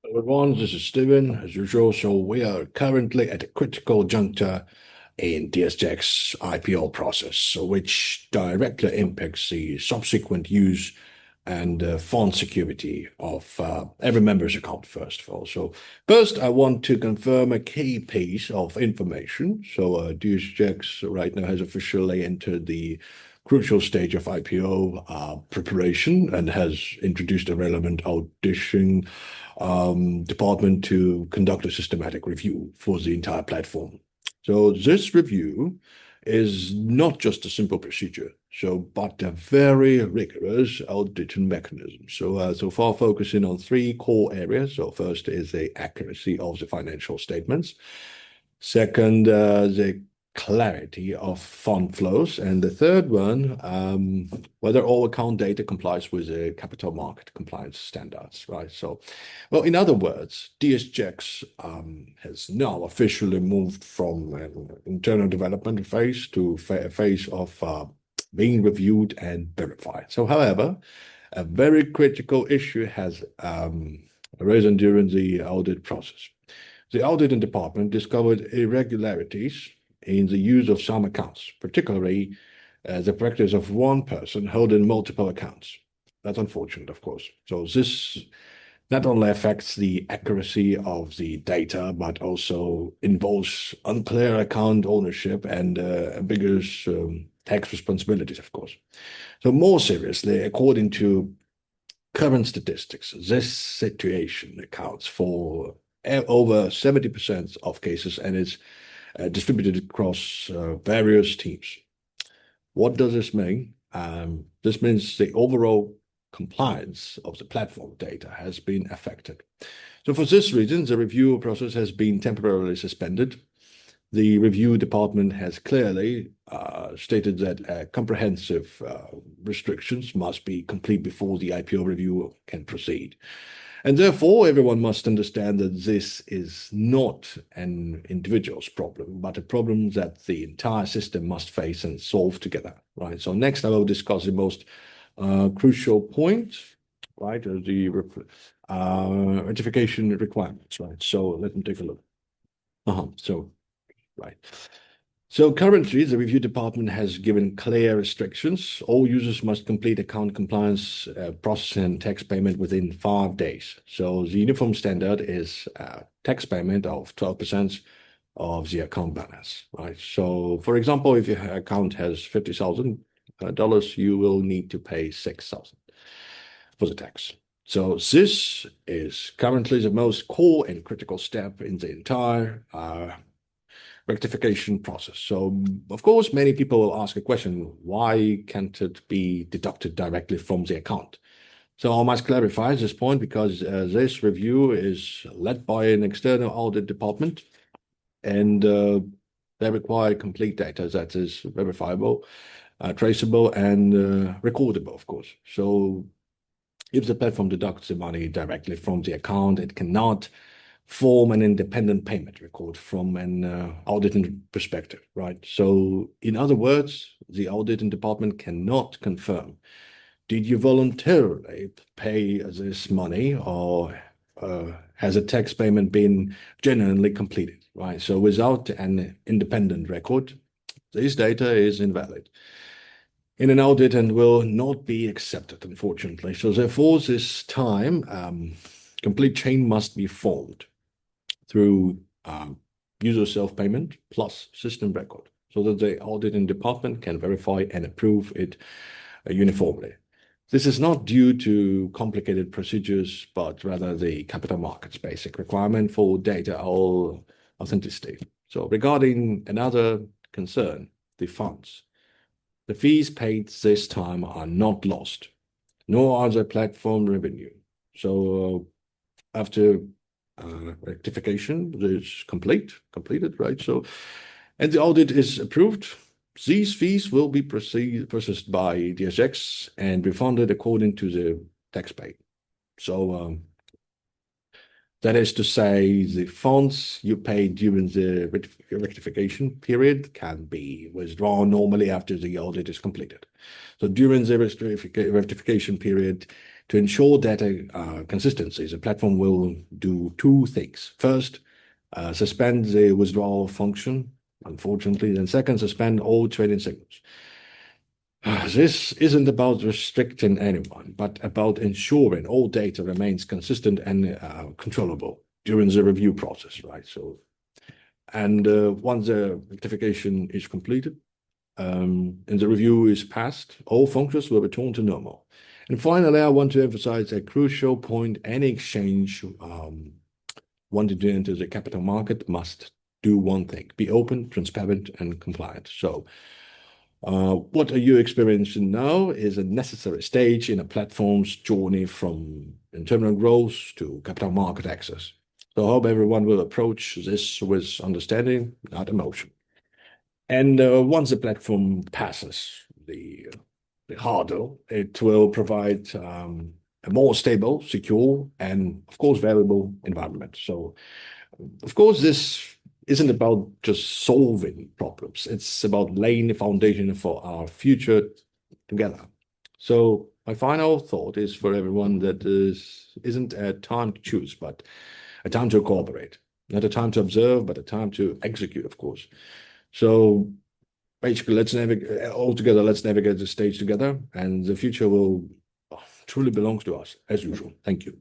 Everyone, this is Steven, as usual. So we are currently at a critical juncture in DSJ's IPO process, so which directly impacts the subsequent use and fund security of every member's account, first of all. So first, I want to confirm a key piece of information. So DSJX right now has officially entered the crucial stage of IPO preparation and has introduced a relevant audition department to conduct a systematic review for the entire platform. So this review is not just a simple procedure, but a very rigorous auditing mechanism. So far focusing on three core areas. So first is the accuracy of the financial statements. Second, the clarity of fund flows. And the third one, whether all account data complies with the capital market compliance standards, right? So, well, in other words, DSJX has now officially moved from an internal development phase to a phase of being reviewed and verified. So, however, a very critical issue has arisen during the audit process. The auditing department discovered irregularities in the use of some accounts, particularly the practice of one person holding multiple accounts. That's unfortunate, of course. So this not only affects the accuracy of the data, but also involves unclear account ownership and ambiguous tax responsibilities, of course. So more seriously, according to current statistics, this situation accounts for over 70% of cases and is distributed across various teams. What does this mean? This means the overall compliance of the platform data has been affected. So for this reason, the review process has been temporarily suspended. The review department has clearly stated that comprehensive restrictions must be complete before the IPO review can proceed. And therefore, everyone must understand that this is not an individual's problem, but a problem that the entire system must face and solve together, right? So next, I will discuss the most crucial point, right? The ratification requirements, right? So let me take a look. Right. So currently, the review department has given clear restrictions. All users must complete account compliance process and tax payment within 5 days. So the uniform standard is tax payment of 12% of the account balance, right? So for example, if your account has $50,000, you will need to pay 6,000 for the tax. So this is currently the most core and critical step in the entire rectification process. So, of course, many people will ask a question, why can't it be deducted directly from the account? So I must clarify this point because this review is led by an external audit department and they require complete data that is verifiable, traceable, and recordable, of course. So if the platform deducts the money directly from the account, it cannot form an independent payment record from an auditing perspective, right? So in other words, the auditing department cannot confirm, did you voluntarily pay this money or has a tax payment been genuinely completed, right? So without an independent record, this data is invalid in an audit and will not be accepted, unfortunately. So therefore, this time, complete chain must be formed through user self-payment plus system record so that the auditing department can verify and approve it uniformly. This is not due to complicated procedures, but rather the capital markets basic requirement for data authenticity. So regarding another concern, the funds. The fees paid this time are not lost, nor are the platform revenue. So after rectification is completed, right? So, and the audit is approved. These fees will be processed by DSX and refunded according to the tax paid. So that is to say, the funds you paid during the rectification period can be withdrawn normally after the audit is completed. So during the rectification period, To ensure data consistency, the platform will do two things. First, suspend the withdrawal function, unfortunately. Then second, suspend all trading signals. This isn't about restricting anyone, but about ensuring all data remains consistent and controllable during the review process, right? So, and once the rectification is completed, and the review is passed, all functions will return to normal. And finally, I want to emphasize a crucial point. Any exchange wanting to enter the capital market must do one thing: be open, transparent, and compliant. So what are you experiencing now is a necessary stage in a platform's journey from internal growth to capital market access. So I hope everyone will approach this with understanding, not emotion. And once the platform passes the hurdle, it will provide a more stable, secure, and of course, variable environment. So, of course, this isn't about just solving problems. It's about laying the foundation for our future together. So my final thought is for everyone that this isn't a time to choose, but a time to cooperate. Not a time to observe, but a time to execute, of course. So basically, let's navigate all together. Let's navigate the stage together, and the future will truly belongs to us as usual. Thank you.